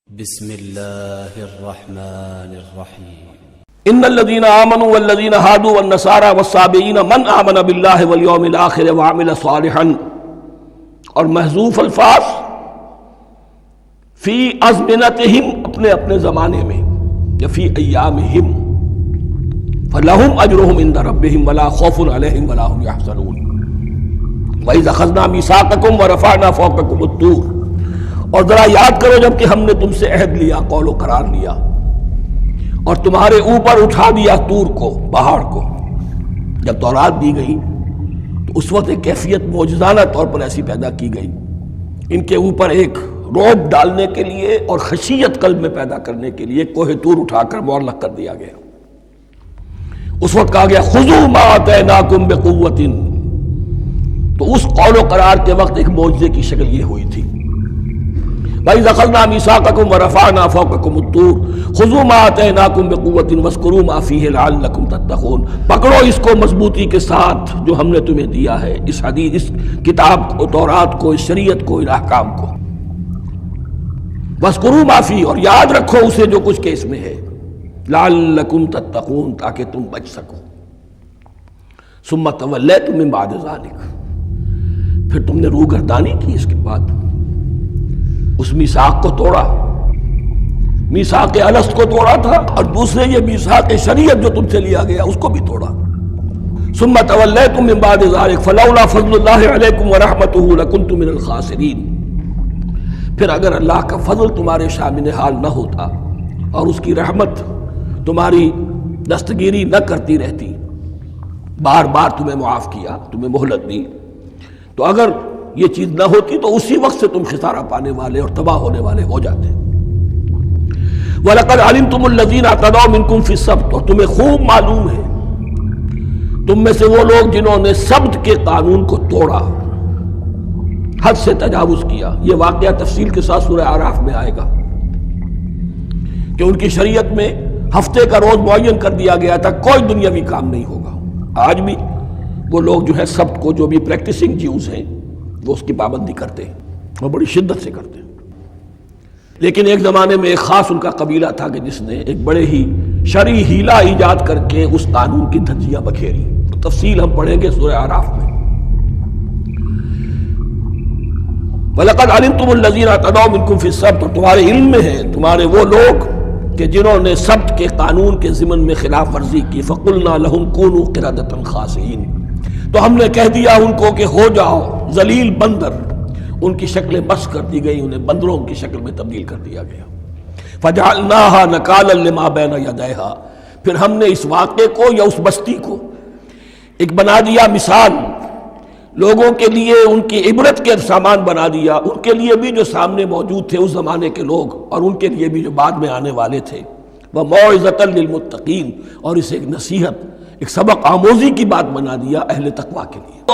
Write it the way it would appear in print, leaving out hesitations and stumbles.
بسم اللہ الرحمن الرحیم ان الذين آمنوا والذين هادوا والنصارى والصابئين من آمن بالله واليوم الآخر وعمل صالحا، اور محذوف الفاظ فی ازمنتہم، اپنے اپنے زمانے میں، یا فی ایامہم، فلہم اجرہم عند ربہم ولا خوف علیہم ولا هم یحزنون۔ وَإِذْ أَخَذْنَا مِیثَاقَکُمْ وَرَفَعْنَا فَوْقَکُمُ الطُّورَ، اور ذرا یاد کرو جب کہ ہم نے تم سے عہد لیا، قول و قرار لیا، اور تمہارے اوپر اٹھا دیا طور کو، پہاڑ کو۔ جب تورات دی گئی تو اس وقت ایک کیفیت معجزانہ طور پر ایسی پیدا کی گئی، ان کے اوپر ایک رعب ڈالنے کے لیے اور خشیت قلب میں پیدا کرنے کے لیے کوہ طور اٹھا کر معلق کر دیا گیا۔ اس وقت کہا گیا خذوا ما آتیناکم بقوۃ، تو اس قول و قرار کے وقت ایک معجزے کی شکل یہ ہوئی تھی۔ وَإِذْ أَخَذْنَا مِیثَاقَکُمْ وَرَفَعْنَا فَوْقَکُمُ الطُّورَ خُذُوا مَا آتَیْنَاکُمْ بِقُوَّةٍ وَاذْکُرُوا مَا فِیہِ لَعَلَّکُمْ تَتَّقُونَ، پکڑو اس کو مضبوطی کے ساتھ جو ہم نے تمہیں دیا ہے، اس حدیث، اس کتاب کو، تورات کو، اس شریعت کو، ان احکام کو۔ وَاذْکُرُوا مَا فِیہ، اور یاد رکھو اسے جو کچھ کہ اس میں ہے، لَعَلَّکُمْ تَتَّقُونَ، تاکہ تم بچ سکو۔ ثُمَّ تَوَلَّیْتُم مِّن بَعْدِ ذَلِکَ، پھر تم نے روگردانی کی اس کے بعد، اس میثاق کو توڑا، میثاق الست کو توڑا تھا، اور دوسرے یہ میثاق شریعت جو تم سے لیا گیا اس کو بھی توڑا۔ ثم تولیتم من بعد ذلک فلولا فضل اللہ علیکم ورحمتہ لکنتم من الخاسرین، پھر اگر اللہ کا فضل تمہارے شامل حال نہ ہوتا اور اس کی رحمت تمہاری دستگیری نہ کرتی رہتی، بار بار تمہیں معاف کیا، تمہیں مہلت دی، تو اگر یہ چیز نہ ہوتی تو اسی وقت سے تم خسارہ پانے والے اور تباہ ہونے والے ہو جاتے۔ وَلَقَدْ عَلِمْتُمُ الَّذِينَ اعْتَدَوْا مِنْكُمْ فِي السَّبْتِ، اور تمہیں خوب معلوم ہے تم میں سے وہ لوگ جنہوں نے سبت کے قانون کو توڑا، حد سے تجاوز کیا۔ یہ واقعہ تفصیل کے ساتھ سورہ اعراف میں آئے گا کہ ان کی شریعت میں ہفتے کا روز معین کر دیا گیا تھا، کوئی دنیاوی کام نہیں ہوگا۔ آج بھی وہ لوگ جو ہے سبت کو، جو بھی پریکٹسنگ جیوز ہیں، وہ اس کی پابندی کرتے ہیں اور بڑی شدت سے کرتے ہیں۔ لیکن ایک زمانے میں ایک خاص ان کا قبیلہ تھا کہ جس نے ایک بڑے ہی شرعی ہیلہ ایجاد کر کے اس قانون کی دھجیاں بکھیری۔ تفصیل ہم پڑھیں گے سورہ اعراف میں۔ وَلَقَدْ عَلِمْتُمُ الَّذِينَ اعْتَدَوْا مِنْكُمْ فِي السَّبْتِ، اور تمہارے علم میں ہے تمہارے وہ لوگ کہ جنہوں نے سبت کے قانون کے ضمن میں خلاف ورزی کی، فَقُلْنَا لَهُمْ كُونُوا قِرَدَةً خَاسِئِينَ، تو ہم نے کہہ دیا ان کو کہ ہو جاؤ ذلیل بندر۔ ان کی شکلیں بس کر دی گئی، انہیں بندروں کی شکل میں تبدیل کر دیا گیا۔ فَجَعَلْنَاهَا نَكَالًا لِمَا بَيْنَ يَدَيْهَا، پھر ہم نے اس واقعے کو یا اس بستی کو ایک بنا دیا مثال، لوگوں کے لیے ان کی عبرت کے سامان بنا دیا، ان کے لیے بھی جو سامنے موجود تھے اس زمانے کے لوگ، اور ان کے لیے بھی جو بعد میں آنے والے تھے۔ وَمَوْعِظَةً لِّلْمُتَّقِينَ، اور اسے ایک نصیحت، ایک سبق آموزی کی بات بنا دیا اہل تقویٰ کے لیے۔